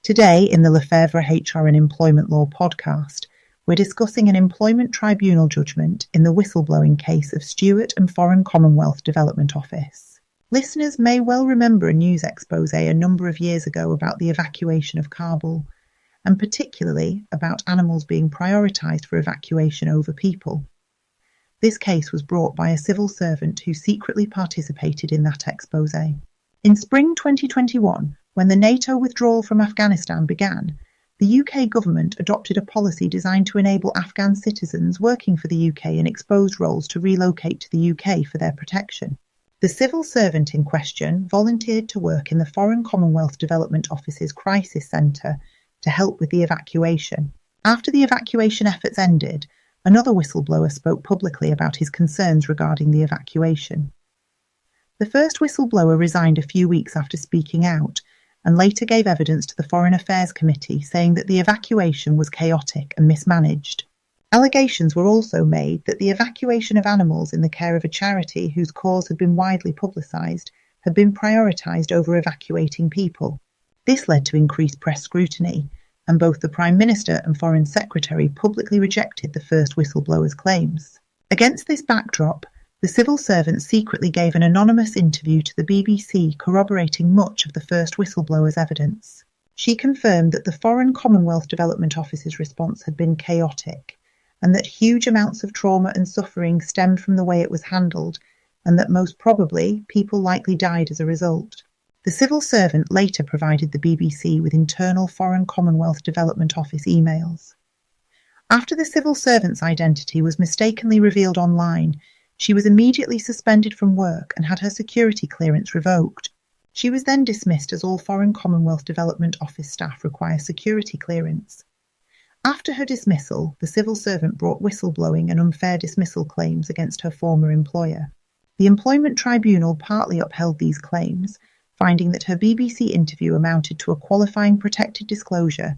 Today, in the Lefebvre HR and Employment Law podcast, we're discussing an employment tribunal judgment in the whistleblowing case of Stewart and Foreign Commonwealth Development Office. Listeners may well remember a news exposé a number of years ago about the evacuation of Kabul, and particularly about animals being prioritised for evacuation over people. This case was brought by a civil servant who secretly participated in that exposé. In spring 2021, when the NATO withdrawal from Afghanistan began, the UK government adopted a policy designed to enable Afghan citizens working for the UK in exposed roles to relocate to the UK for their protection. The civil servant in question volunteered to work in the Foreign Commonwealth Development Office's Crisis Centre to help with the evacuation. After the evacuation efforts ended, another whistleblower spoke publicly about his concerns regarding the evacuation. The first whistleblower resigned a few weeks after speaking out, and later gave evidence to the Foreign Affairs Committee saying that the evacuation was chaotic and mismanaged. Allegations were also made that the evacuation of animals in the care of a charity whose cause had been widely publicised had been prioritised over evacuating people. This led to increased press scrutiny, and both the Prime Minister and Foreign Secretary publicly rejected the first whistleblower's claims. Against this backdrop, the civil servant secretly gave an anonymous interview to the BBC corroborating much of the first whistleblower's evidence. She confirmed that the Foreign Commonwealth Development Office's response had been chaotic, and that huge amounts of trauma and suffering stemmed from the way it was handled, and that most probably people likely died as a result. The civil servant later provided the BBC with internal Foreign Commonwealth Development Office emails. After the civil servant's identity was mistakenly revealed online, she was immediately suspended from work and had her security clearance revoked. She was then dismissed as all Foreign Commonwealth Development Office staff require security clearance. After her dismissal, the civil servant brought whistleblowing and unfair dismissal claims against her former employer. The Employment Tribunal partly upheld these claims, finding that her BBC interview amounted to a qualifying protected disclosure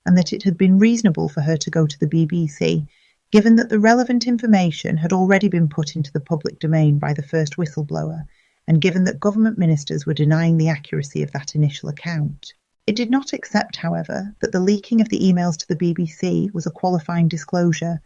and that it had been reasonable for her to go to the BBC, given that the relevant information had already been put into the public domain by the first whistleblower, and given that government ministers were denying the accuracy of that initial account. It did not accept, however, that the leaking of the emails to the BBC was a qualifying disclosure,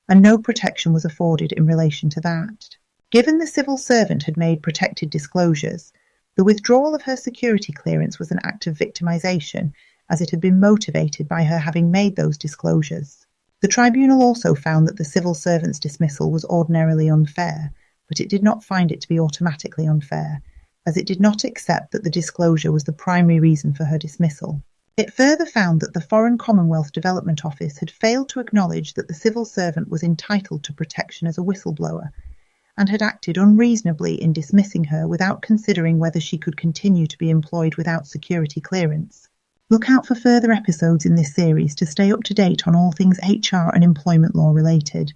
and no protection was afforded in relation to that. Given the civil servant had made protected disclosures, the withdrawal of her security clearance was an act of victimisation, as it had been motivated by her having made those disclosures. The tribunal also found that the civil servant's dismissal was ordinarily unfair, but it did not find it to be automatically unfair, as it did not accept that the disclosure was the primary reason for her dismissal. It further found that the Foreign Commonwealth Development Office had failed to acknowledge that the civil servant was entitled to protection as a whistleblower, and had acted unreasonably in dismissing her without considering whether she could continue to be employed without security clearance. Look out for further episodes in this series to stay up to date on all things HR and employment law related.